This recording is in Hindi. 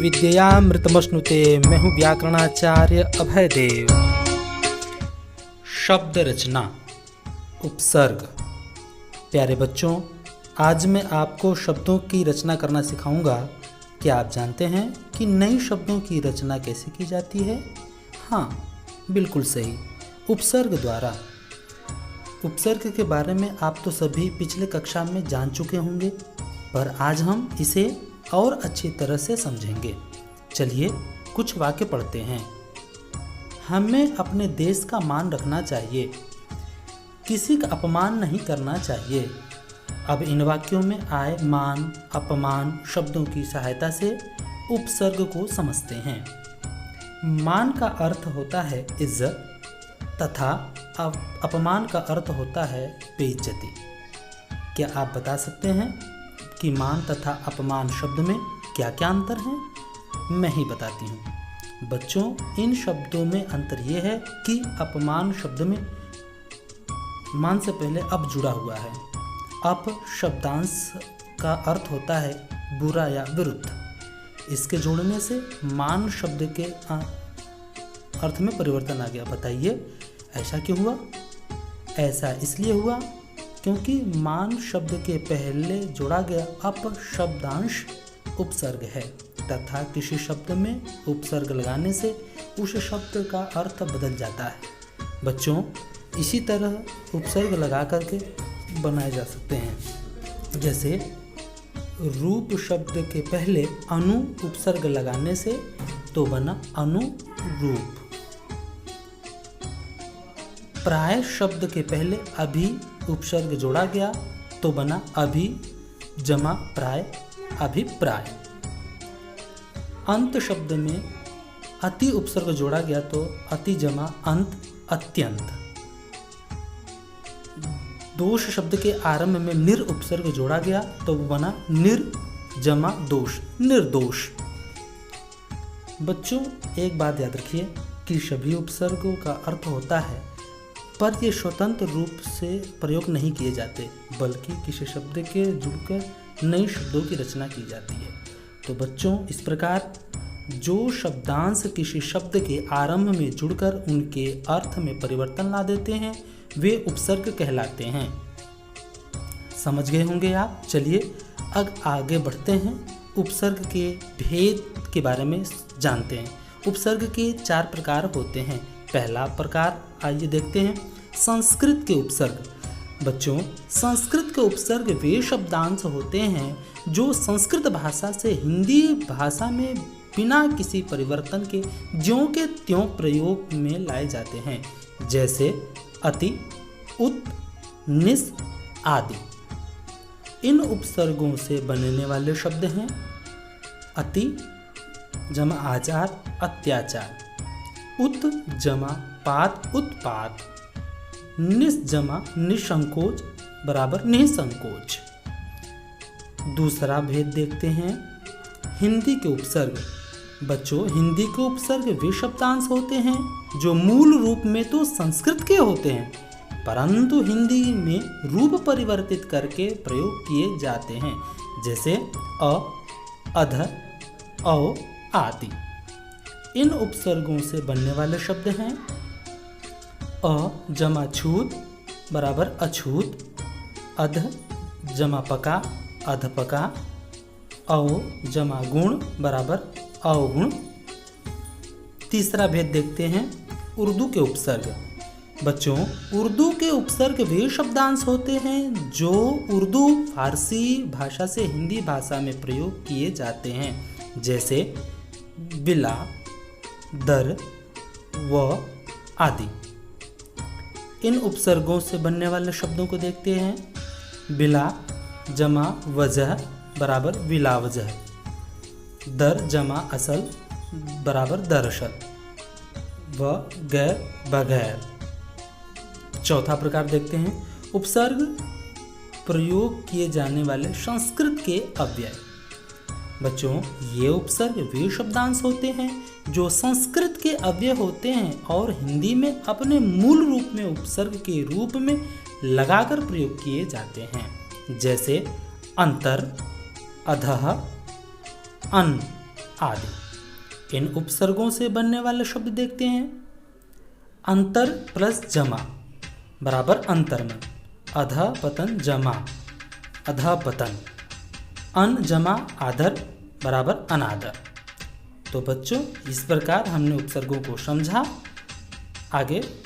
विद्यामृतमश्नुते। मैं हूँ व्याकरणाचार्य अभय देव। शब्द रचना, उपसर्ग। प्यारे बच्चों, आज मैं आपको शब्दों की रचना करना सिखाऊंगा। क्या आप जानते हैं कि नए शब्दों की रचना कैसे की जाती है? हाँ, बिल्कुल सही, उपसर्ग द्वारा। उपसर्ग के बारे में आप तो सभी पिछले कक्षा में जान चुके होंगे, पर आज हम इसे और अच्छी तरह से समझेंगे। चलिए कुछ वाक्य पढ़ते हैं। हमें अपने देश का मान रखना चाहिए, किसी का अपमान नहीं करना चाहिए। अब इन वाक्यों में आए मान, अपमान शब्दों की सहायता से उपसर्ग को समझते हैं। मान का अर्थ होता है इज्जत तथा अपमान का अर्थ होता है बेइज्जती। क्या आप बता सकते हैं कि मान तथा अपमान शब्द में क्या क्या अंतर है? मैं ही बताती हूँ। बच्चों, इन शब्दों में अंतर ये है कि अपमान शब्द में मान से पहले अप जुड़ा हुआ है। अप शब्दांश का अर्थ होता है बुरा या विरुद्ध। इसके जोड़ने से मान शब्द के अर्थ में परिवर्तन आ गया। बताइए ऐसा क्यों हुआ? ऐसा इसलिए हुआ क्योंकि मान शब्द के पहले जोड़ा गया अप शब्दांश उपसर्ग है तथा किसी शब्द में उपसर्ग लगाने से उस शब्द का अर्थ बदल जाता है। बच्चों, इसी तरह उपसर्ग लगा करके बनाए जा सकते हैं। जैसे रूप शब्द के पहले अनु उपसर्ग लगाने से तो बना अनुरूप। प्राय शब्द के पहले अभि उपसर्ग जोड़ा गया तो बना अभि जमा प्राय, अभिप्राय। अंत शब्द में अति उपसर्ग जोड़ा गया तो अति जमा अंत, अत्यंत। दोष शब्द के आरंभ में निर उपसर्ग जोड़ा गया तो बना निर जमा दोष, निर्दोष। बच्चों, एक बात याद रखिए कि सभी उपसर्गों का अर्थ होता है, पर ये स्वतंत्र रूप से प्रयोग नहीं किए जाते, बल्कि किसी शब्द के जुड़कर नए शब्दों की रचना की जाती है। तो बच्चों, इस प्रकार जो शब्दांश किसी शब्द के आरंभ में जुड़कर उनके अर्थ में परिवर्तन ला देते हैं वे उपसर्ग कहलाते हैं। समझ गए होंगे आप। चलिए अब आगे बढ़ते हैं, उपसर्ग के भेद के बारे में जानते हैं। उपसर्ग के 4 प्रकार होते हैं। पहला प्रकार आइए देखते हैं, संस्कृत के उपसर्ग। बच्चों, संस्कृत के उपसर्ग वे शब्दांश होते हैं जो संस्कृत भाषा से हिंदी भाषा में बिना किसी परिवर्तन के ज्यों के त्यों प्रयोग में लाए जाते हैं। जैसे अति, उत, निस आदि। इन उपसर्गों से बनने वाले शब्द हैं अति जमा आचार, अत्याचार। उत जमा पात, उत्पात। निस जमा निसंकोच बराबर निसंकोच। दूसरा भेद देखते हैं, हिंदी के उपसर्ग। बच्चों, हिंदी के उपसर्ग वे शब्दांश होते हैं जो मूल रूप में तो संस्कृत के होते हैं, परंतु हिंदी में रूप परिवर्तित करके प्रयोग किए जाते हैं। जैसे अ, अध, औ आदि। इन उपसर्गों से बनने वाले शब्द हैं अ जमा छूत बराबर अछूत। अध जमा पका, अधपका। औ जमा गुण बराबर अवगुण। तीसरा भेद देखते हैं, उर्दू के उपसर्ग। बच्चों, उर्दू के उपसर्ग वे शब्दांश होते हैं जो उर्दू फारसी भाषा से हिंदी भाषा में प्रयोग किए जाते हैं। जैसे बिला, दर, व आदि। इन उपसर्गों से बनने वाले शब्दों को देखते हैं। बिला जमा वजह बराबर बिला वजह। दर जमा असल बराबर दरअसल। व गैर बगैर। चौथा प्रकार देखते हैं, उपसर्ग प्रयोग किए जाने वाले संस्कृत के अव्यय। बच्चों, ये उपसर्ग वे शब्दांश होते हैं जो संस्कृत के अव्यय होते हैं और हिंदी में अपने मूल रूप में उपसर्ग के रूप में लगाकर प्रयोग किए जाते हैं। जैसे अंतर, अधः, अन, आदि। इन उपसर्गों से बनने वाले शब्द देखते हैं। अंतर प्लस जमा बराबर अंतर्मन, अधा पतन जमा अधापतन, अन जमा आदर बराबर अनादर। तो बच्चों, इस प्रकार हमने उपसर्गों को समझा। आगे